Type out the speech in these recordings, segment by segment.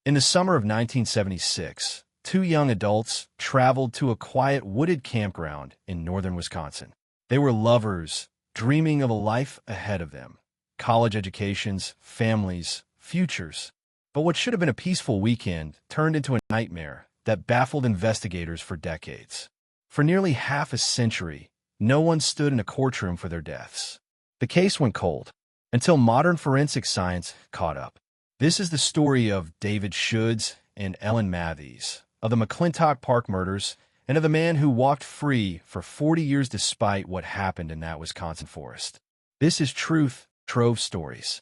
In the summer of 1976, two young adults traveled to a quiet wooded campground in northern Wisconsin. They were lovers, dreaming of a life ahead of them. College educations, families, futures. But what should have been a peaceful weekend turned into a nightmare that baffled investigators for decades. For nearly half a century, no one stood in a courtroom for their deaths. The case went cold until modern forensic science caught up. This is the story of David Schuldes and Ellen Matheys, of the McClintock Park murders, and of the man who walked free for 40 years despite what happened in that Wisconsin forest. This is Truth Trove Stories.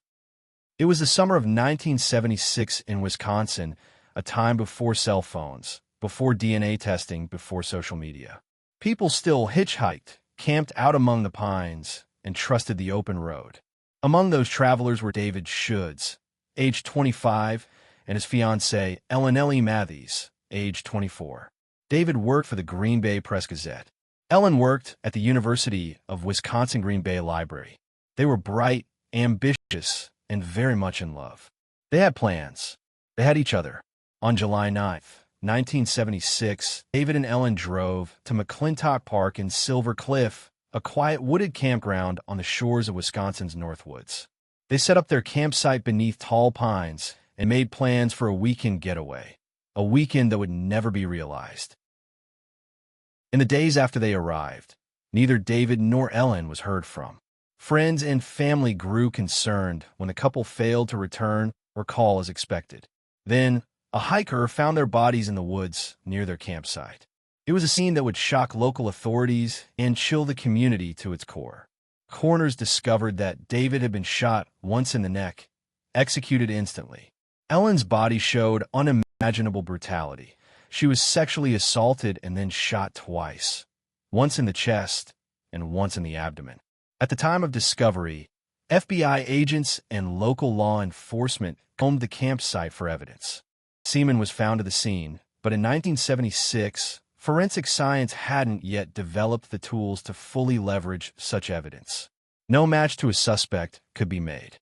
It was the summer of 1976 in Wisconsin, a time before cell phones, before DNA testing, before social media. People still hitchhiked, camped out among the pines, and trusted the open road. Among those travelers were David Schuldes, age 25, and his fiancée, Ellen Matheys, age 24. David worked for the Green Bay Press-Gazette. Ellen worked at the University of Wisconsin-Green Bay Library. They were bright, ambitious, and very much in love. They had plans. They had each other. On July 9th, 1976, David and Ellen drove to McClintock Park in Silver Cliff, a quiet wooded campground on the shores of Wisconsin's Northwoods. They set up their campsite beneath tall pines and made plans for a weekend getaway, a weekend that would never be realized. In the days after they arrived, neither David nor Ellen was heard from. Friends and family grew concerned when the couple failed to return or call as expected. Then, a hiker found their bodies in the woods near their campsite. It was a scene that would shock local authorities and chill the community to its core. Coroners discovered that David had been shot once in the neck, executed instantly. Ellen's body showed unimaginable brutality. She was sexually assaulted and then shot twice, once in the chest and once in the abdomen. At the time of discovery, FBI agents and local law enforcement combed the campsite for evidence. Semen was found at the scene, but in 1976, forensic science hadn't yet developed the tools to fully leverage such evidence. No match to a suspect could be made.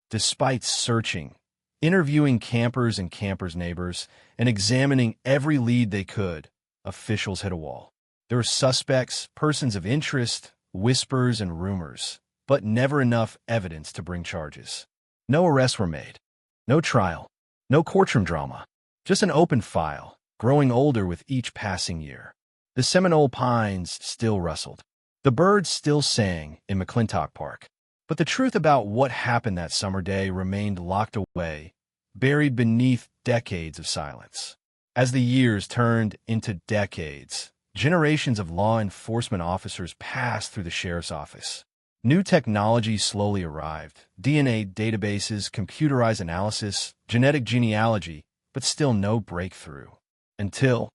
Despite searching, interviewing campers and campers' neighbors, and examining every lead they could, officials hit a wall. There were suspects, persons of interest, whispers, and rumors, but never enough evidence to bring charges. No arrests were made. No trial. No courtroom drama. Just an open file, growing older with each passing year. The Seminole pines still rustled. The birds still sang in McClintock Park. But the truth about what happened that summer day remained locked away, buried beneath decades of silence. As the years turned into decades, generations of law enforcement officers passed through the sheriff's office. New technology slowly arrived: DNA databases, computerized analysis, genetic genealogy, but still no breakthrough. Until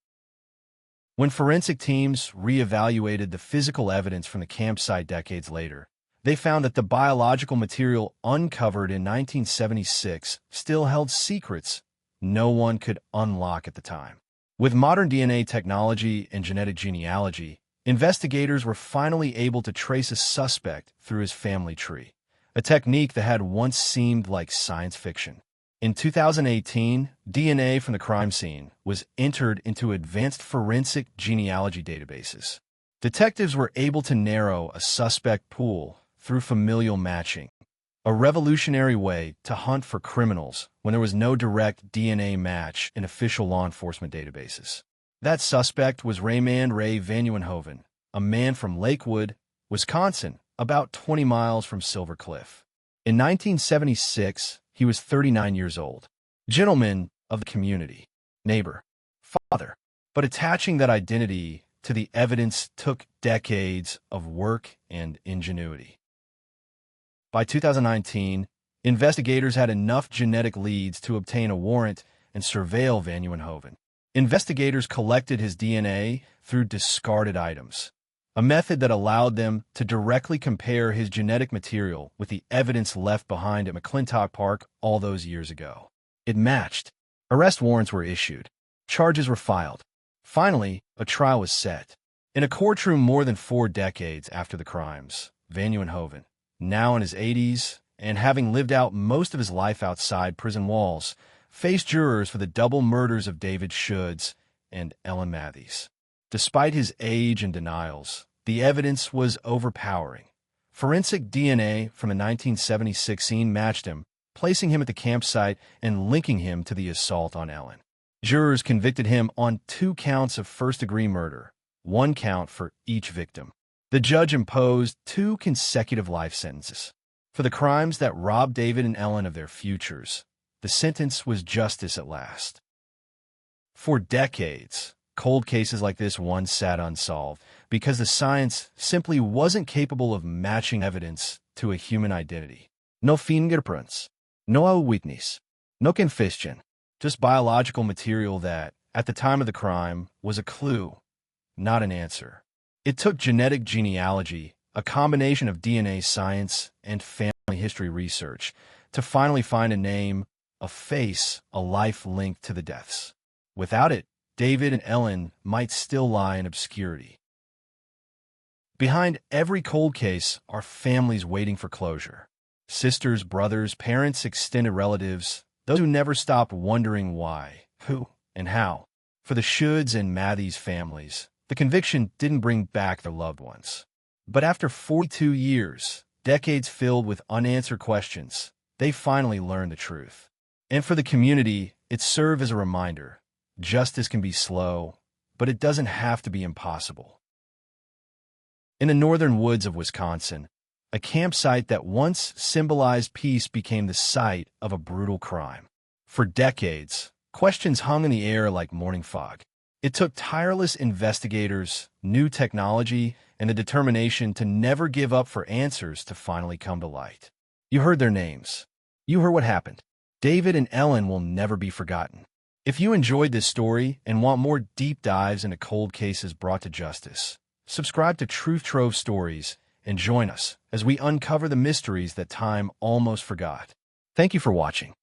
when forensic teams reevaluated the physical evidence from the campsite decades later, they found that the biological material uncovered in 1976 still held secrets no one could unlock at the time. With modern DNA technology and genetic genealogy, investigators were finally able to trace a suspect through his family tree, a technique that had once seemed like science fiction. In 2018, DNA from the crime scene was entered into advanced forensic genealogy databases. Detectives were able to narrow a suspect pool through familial matching, a revolutionary way to hunt for criminals when there was no direct DNA match in official law enforcement databases. That suspect was Raymond Ray Van Nieuwenhoven, a man from Lakewood, Wisconsin, about 20 miles from Silver Cliff. In 1976, he was 39 years old, gentleman of the community, neighbor, father. But attaching that identity to the evidence took decades of work and ingenuity. By 2019, investigators had enough genetic leads to obtain a warrant and surveil Van Nieuwenhoven. Investigators collected his DNA through discarded items, a method that allowed them to directly compare his genetic material with the evidence left behind at McClintock Park all those years ago. It matched. Arrest warrants were issued. Charges were filed. Finally, a trial was set. In a courtroom more than 4 decades after the crimes, Van Nieuwenhoven, now in his 80s and having lived out most of his life outside prison walls, faced jurors for the double murders of David Schuldes and Ellen Matheys. Despite his age and denials, the evidence was overpowering. Forensic DNA from a 1976 scene matched him, placing him at the campsite and linking him to the assault on Ellen. Jurors convicted him on 2 counts of first-degree murder, 1 count for each victim. The judge imposed 2 consecutive life sentences. For the crimes that robbed David and Ellen of their futures, the sentence was justice at last. For decades, cold cases like this one sat unsolved because the science simply wasn't capable of matching evidence to a human identity. No fingerprints, no eyewitness, no confession, just biological material that, at the time of the crime, was a clue, not an answer. It took genetic genealogy, a combination of DNA science and family history research, to finally find a name, a face, a life linked to the deaths. Without it, David and Ellen might still lie in obscurity. Behind every cold case are families waiting for closure. Sisters, brothers, parents, extended relatives, those who never stopped wondering why, who, and how. For the Schuldes and Matheys families, the conviction didn't bring back their loved ones. But after 42 years, decades filled with unanswered questions, they finally learned the truth. And for the community, it served as a reminder. Justice can be slow, but it doesn't have to be impossible. In the northern woods of Wisconsin, a campsite that once symbolized peace became the site of a brutal crime. For decades, questions hung in the air like morning fog. It took tireless investigators, new technology, and the determination to never give up for answers to finally come to light. You heard their names. You heard what happened. David and Ellen will never be forgotten. If you enjoyed this story and want more deep dives into cold cases brought to justice, subscribe to Truth Trove Stories and join us as we uncover the mysteries that time almost forgot. Thank you for watching.